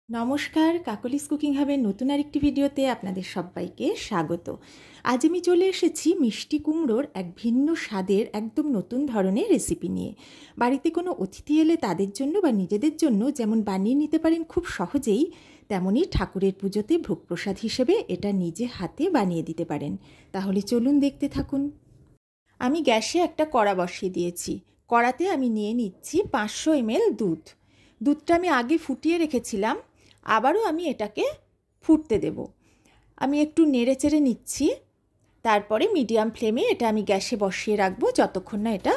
নমস্কার, কাকলিস কুকিং হাবের নতুন আরেকটি ভিডিওতে আপনাদের সবাইকে স্বাগত। আজ আমি চলে এসেছি মিষ্টি কুমড়োর এক ভিন্ন স্বাদের একদম নতুন ধরনের রেসিপি নিয়ে। বাড়িতে কোনো অতিথি এলে তাদের জন্য বা নিজেদের জন্য যেমন বানিয়ে নিতে পারেন খুব সহজেই, তেমনই ঠাকুরের পুজোতে ভোগ প্রসাদ হিসেবে এটা নিজে হাতে বানিয়ে দিতে পারেন। তাহলে চলুন দেখতে থাকুন। আমি গ্যাসে একটা কড়া বসিয়ে দিয়েছি। কড়াতে আমি নিয়ে নিচ্ছি 500 ml দুধ। দুধটা আমি আগে ফুটিয়ে রেখেছিলাম, আবারও আমি এটাকে ফুটতে দেব। আমি একটু নেড়ে চেড়ে নিচ্ছি, তারপরে মিডিয়াম ফ্লেমে এটা আমি গ্যাসে বসিয়ে রাখবো যতক্ষণ না এটা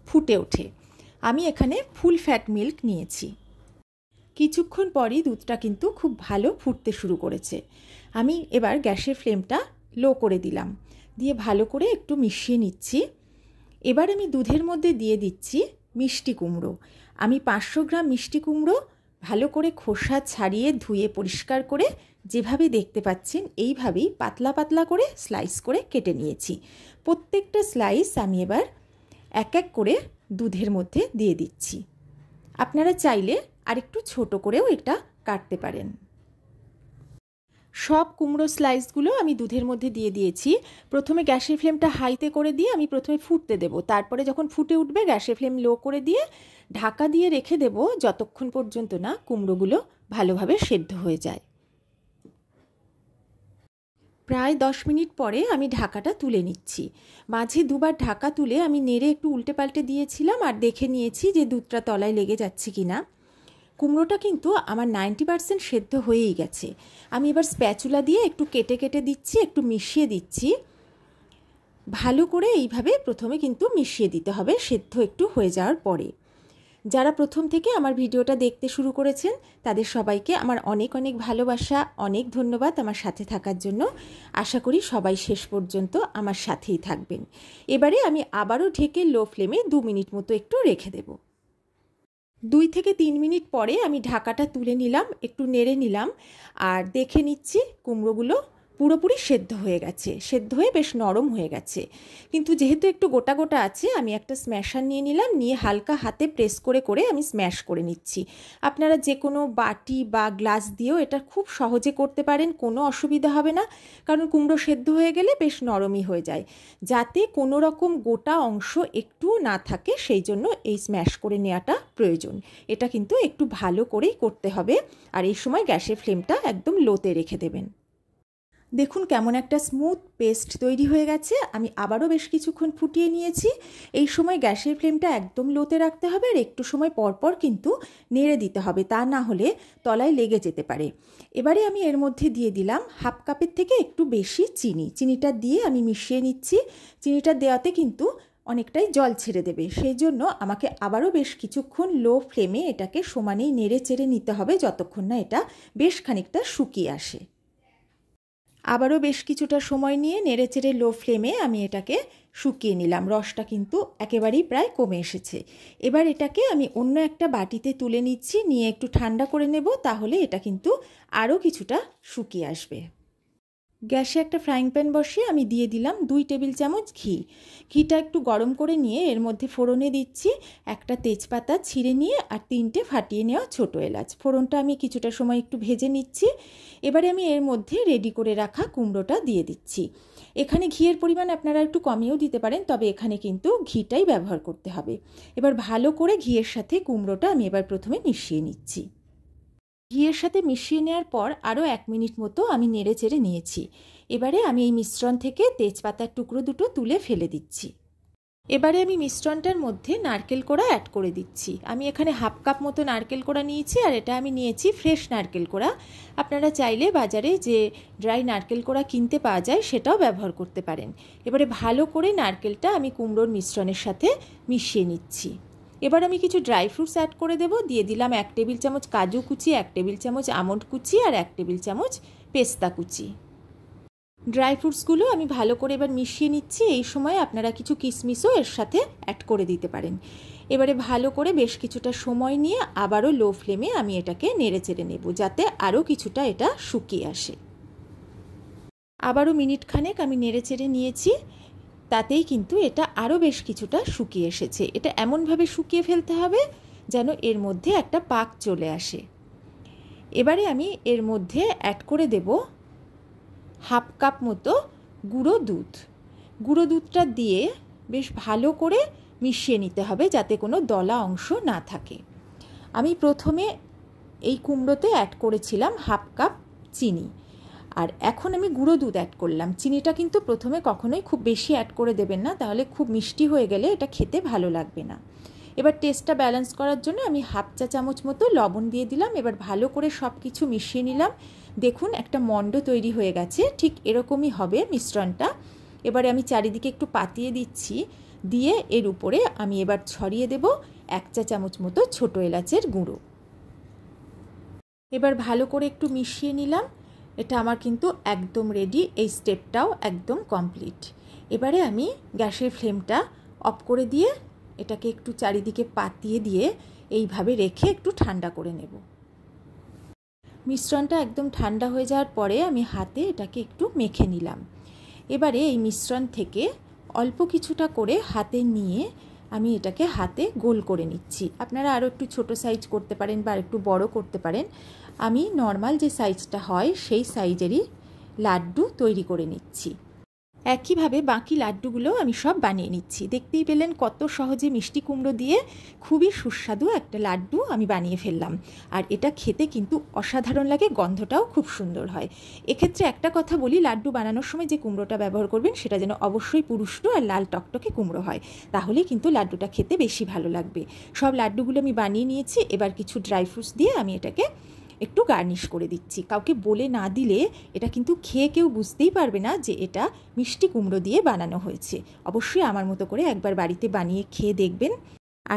ফুটে ওঠে। আমি এখানে ফুল ফ্যাট মিল্ক নিয়েছি। কিছুক্ষণ পরই দুধটা কিন্তু খুব ভালো ফুটতে শুরু করেছে। আমি এবার গ্যাসের ফ্লেমটা লো করে দিলাম, দিয়ে ভালো করে একটু মিশিয়ে নিচ্ছি। এবার আমি দুধের মধ্যে দিয়ে দিচ্ছি মিষ্টি কুমড়ো। আমি 500 গ্রাম মিষ্টি কুমড়ো ভালো করে খোসা ছাড়িয়ে ধুয়ে পরিষ্কার করে যেভাবে দেখতে পাচ্ছেন এইভাবেই পাতলা পাতলা করে স্লাইস করে কেটে নিয়েছি। প্রত্যেকটা স্লাইস আমি এবার এক এক করে দুধের মধ্যে দিয়ে দিচ্ছি। আপনারা চাইলে আরেকটু ছোট করেও এটা কাটতে পারেন। সব কুমড়ো স্লাইসগুলো আমি দুধের মধ্যে দিয়ে দিয়েছি। প্রথমে গ্যাসের ফ্লেমটা হাইতে করে দিয়ে আমি প্রথমে ফুটতে দেব, তারপরে যখন ফুটে উঠবে গ্যাসের ফ্লেম লো করে দিয়ে ঢাকা দিয়ে রেখে দেব যতক্ষণ পর্যন্ত না কুমড়োগুলো ভালোভাবে সেদ্ধ হয়ে যায়। প্রায় 10 মিনিট পরে আমি ঢাকাটা তুলে নিচ্ছি। মাঝে দুবার ঢাকা তুলে আমি নেড়ে একটু উল্টে পাল্টে দিয়েছিলাম আর দেখে নিয়েছি যে দুধটা তলায় লেগে যাচ্ছে কিনা। কুমড়োটা কিন্তু আমার 90% সেদ্ধ হয়েই গেছে। আমি এবার স্প্যাচুলা দিয়ে একটু কেটে কেটে দিচ্ছি, একটু মিশিয়ে দিচ্ছি। ভালো করে এইভাবে প্রথমে কিন্তু মিশিয়ে দিতে হবে সেদ্ধ একটু হয়ে যাওয়ার পরে। যারা প্রথম থেকে আমার ভিডিওটা দেখতে শুরু করেছেন তাদের সবাইকে আমার অনেক অনেক ভালোবাসা, অনেক ধন্যবাদ আমার সাথে থাকার জন্য। আশা করি সবাই শেষ পর্যন্ত আমার সাথেই থাকবেন। এবারে আমি আবারও ঢেকে লো ফ্লেমে 2 মিনিট মতো একটু রেখে দেব। 2 থেকে 3 মিনিট পরে আমি ঢাকাটা তুলে নিলাম, একটু নেড়ে নিলাম আর দেখে নিচ্ছি কুমড়োগুলো পুরোপুরি সেদ্ধ হয়ে গেছে, সেদ্ধ হয়ে বেশ নরম হয়ে গেছে। কিন্তু যেহেতু একটু গোটা গোটা আছে, আমি একটা স্ম্যাশার নিয়ে নিলাম, নিয়ে হালকা হাতে প্রেস করে করে আমি স্ম্যাশ করে নিচ্ছি। আপনারা যে কোনো বাটি বা গ্লাস দিয়েও এটা খুব সহজে করতে পারেন, কোনো অসুবিধা হবে না। কারণ কুমড়ো সেদ্ধ হয়ে গেলে বেশ নরমই হয়ে যায়। যাতে কোনো রকম গোটা অংশ একটুও না থাকে সেই জন্য এই স্ম্যাশ করে নেওয়াটা প্রয়োজন। এটা কিন্তু একটু ভালো করেই করতে হবে, আর এই সময় গ্যাসের ফ্লেমটা একদম লোতে রেখে দেবেন। দেখুন কেমন একটা স্মুথ পেস্ট তৈরি হয়ে গেছে। আমি আবারও বেশ কিছুক্ষণ ফুটিয়ে নিয়েছি। এই সময় গ্যাসের ফ্লেমটা একদম লোতে রাখতে হবে আর একটু সময় পর পর কিন্তু নেড়ে দিতে হবে, তা না হলে তলায় লেগে যেতে পারে। এবারে আমি এর মধ্যে দিয়ে দিলাম হাফ কাপের থেকে একটু বেশি চিনি। চিনিটা দিয়ে আমি মিশিয়ে নিচ্ছি। চিনিটা দেওয়াতে কিন্তু অনেকটাই জল ছেড়ে দেবে, সেই জন্য আমাকে আবারও বেশ কিছুক্ষণ লো ফ্লেমে এটাকে সমানেই নেড়ে চেড়ে নিতে হবে যতক্ষণ না এটা বেশ খানিকটা শুকিয়ে আসে। আবারও বেশ কিছুটা সময় নিয়ে নেড়েচেড়ে লো ফ্লেমে আমি এটাকে শুকিয়ে নিলাম। রসটা কিন্তু একেবারেই প্রায় কমে এসেছে। এবার এটাকে আমি অন্য একটা বাটিতে তুলে নিচ্ছি, নিয়ে একটু ঠান্ডা করে নেব, তাহলে এটা কিন্তু আরও কিছুটা শুকিয়ে আসবে। গ্যাসে একটা ফ্রাইং প্যান বসিয়ে আমি দিয়ে দিলাম 2 টেবিল চামচ ঘি। ঘিটা একটু গরম করে নিয়ে এর মধ্যে ফোড়নে দিচ্ছি একটা তেজপাতা ছিঁড়ে নিয়ে আর 3টে ফাটিয়ে নেওয়া ছোটো এলাচ। ফোড়নটা আমি কিছুটা সময় একটু ভেজে নিচ্ছি। এবারে আমি এর মধ্যে রেডি করে রাখা কুমড়োটা দিয়ে দিচ্ছি। এখানে ঘিয়ের পরিমাণ আপনারা একটু কমিয়েও দিতে পারেন, তবে এখানে কিন্তু ঘিটাই ব্যবহার করতে হবে। এবার ভালো করে ঘিয়ের সাথে কুমড়োটা আমি এবার প্রথমে মিশিয়ে নিচ্ছি। ঘিয়ের সাথে মিশিয়ে নেওয়ার পর আরও 1 মিনিট মতো আমি নেড়ে চেড়ে নিয়েছি। এবারে আমি এই মিশ্রণ থেকে তেজপাতার টুকরো দুটো তুলে ফেলে দিচ্ছি। এবারে আমি মিশ্রণটার মধ্যে নারকেল কোড়া অ্যাড করে দিচ্ছি। আমি এখানে হাফ কাপ মতো নারকেল কোড়া নিয়েছি, আর এটা আমি নিয়েছি ফ্রেশ নারকেল কোড়া। আপনারা চাইলে বাজারে যে ড্রাই নারকেল কোড়া কিনতে পাওয়া যায় সেটাও ব্যবহার করতে পারেন। এবারে ভালো করে নারকেলটা আমি কুমড়োর মিশ্রণের সাথে মিশিয়ে নিচ্ছি। এবার আমি কিছু ড্রাই ফ্রুটস অ্যাড করে দেব। দিয়ে দিলাম 1 টেবিল চামচ কাজু কুচি, 1 টেবিল চামচ আমন্ড কুচি আর 1 টেবিল চামচ পেস্তা কুচি। ড্রাই ফ্রুটসগুলো আমি ভালো করে এবার মিশিয়ে নিচ্ছি। এই সময় আপনারা কিছু কিশমিশও এর সাথে অ্যাড করে দিতে পারেন। এবারে ভালো করে বেশ কিছুটা সময় নিয়ে আবারও লো ফ্লেমে আমি এটাকে নেড়ে চেড়ে নেব, যাতে আরও কিছুটা এটা শুকিয়ে আসে। আবারও মিনিট খানেক আমি নেড়ে চেড়ে নিয়েছি, তাতেই কিন্তু এটা আরও বেশ কিছুটা শুকিয়ে এসেছে। এটা এমনভাবে শুকিয়ে ফেলতে হবে যেন এর মধ্যে একটা পাক চলে আসে। এবারে আমি এর মধ্যে অ্যাড করে দেব হাফ কাপ মতো গুঁড়ো দুধ। গুঁড়ো দুধটা দিয়ে বেশ ভালো করে মিশিয়ে নিতে হবে যাতে কোনো দলা অংশ না থাকে। আমি প্রথমে এই কুমড়োতে অ্যাড করেছিলাম হাফ কাপ চিনি, আর এখন আমি গুঁড়ো দুধ অ্যাড করলাম। চিনিটা কিন্তু প্রথমে কখনোই খুব বেশি অ্যাড করে দেবেন না, তাহলে খুব মিষ্টি হয়ে গেলে এটা খেতে ভালো লাগবে না। এবার টেস্টটা ব্যালেন্স করার জন্য আমি হাফ চা চামচ মতো লবণ দিয়ে দিলাম। এবার ভালো করে সব কিছু মিশিয়ে নিলাম। দেখুন একটা মণ্ড তৈরি হয়ে গেছে, ঠিক এরকমই হবে মিশ্রণটা। এবারে আমি চারিদিকে একটু পাতিয়ে দিচ্ছি, দিয়ে এর উপরে আমি এবার ছড়িয়ে দেব 1 চা চামচ মতো ছোটো এলাচের গুঁড়ো। এবার ভালো করে একটু মিশিয়ে নিলাম। এটা আমার কিন্তু একদম রেডি, এই স্টেপটাও একদম কমপ্লিট। এবারে আমি গ্যাসের ফ্লেমটা অফ করে দিয়ে এটাকে একটু চারিদিকে পাতিয়ে দিয়ে এইভাবে রেখে একটু ঠান্ডা করে নেব। মিশ্রণটা একদম ঠান্ডা হয়ে যাওয়ার পরে আমি হাতে এটাকে একটু মেখে নিলাম। এবারে এই মিশ্রণ থেকে অল্প কিছুটা করে হাতে নিয়ে আমি এটাকে হাতে গোল করে নিচ্ছি। আপনারা আরও একটু ছোটো সাইজ করতে পারেন বা একটু বড় করতে পারেন। আমি নর্মাল যে সাইজটা হয় সেই সাইজেরই লাড্ডু তৈরি করে নিচ্ছি। একইভাবে বাকি লাড্ডুগুলো আমি সব বানিয়ে নিচ্ছি। দেখতেই পেলেন কত সহজে মিষ্টি কুমড়ো দিয়ে খুবই সুস্বাদু একটা লাড্ডু আমি বানিয়ে ফেললাম। আর এটা খেতে কিন্তু অসাধারণ লাগে, গন্ধটাও খুব সুন্দর হয়। এক্ষেত্রে একটা কথা বলি, লাড্ডু বানানোর সময় যে কুমড়োটা ব্যবহার করবেন সেটা যেন অবশ্যই পুরুষ্ট আর লাল টকটকে কুমড়ো হয়, তাহলেই কিন্তু লাড্ডুটা খেতে বেশি ভালো লাগবে। সব লাড্ডুগুলো আমি বানিয়ে নিয়েছি। এবার কিছু ড্রাই ফ্রুটস দিয়ে আমি এটাকে একটু গার্নিশ করে দিচ্ছি। কাউকে বলে না দিলে এটা কিন্তু খেয়ে কেউ বুঝতেই পারবে না যে এটা মিষ্টি কুমড়ো দিয়ে বানানো হয়েছে। অবশ্যই আমার মতো করে একবার বাড়িতে বানিয়ে খেয়ে দেখবেন।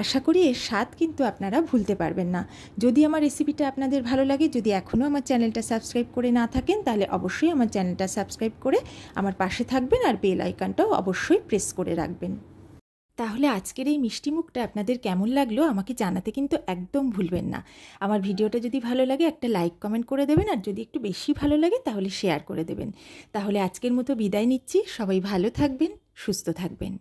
আশা করি এর স্বাদ কিন্তু আপনারা ভুলতে পারবেন না। যদি আমার রেসিপিটা আপনাদের ভালো লাগে, যদি এখনও আমার চ্যানেলটা সাবস্ক্রাইব করে না থাকেন, তাহলে অবশ্যই আমার চ্যানেলটা সাবস্ক্রাইব করে আমার পাশে থাকবেন আর বেল আইকনটাও অবশ্যই প্রেস করে রাখবেন। তাহলে আজকের এই মিষ্টি মুখটা আপনাদের কেমন লাগলো আমাকে জানাতে কিন্তু একদম ভুলবেন না। আমার ভিডিওটা যদি ভালো লাগে একটা লাইক কমেন্ট করে দেবেন, আর যদি একটু বেশি ভালো লাগে তাহলে শেয়ার করে দেবেন। তাহলে আজকের মতো বিদায় নিচ্ছি। সবাই ভালো থাকবেন, সুস্থ থাকবেন।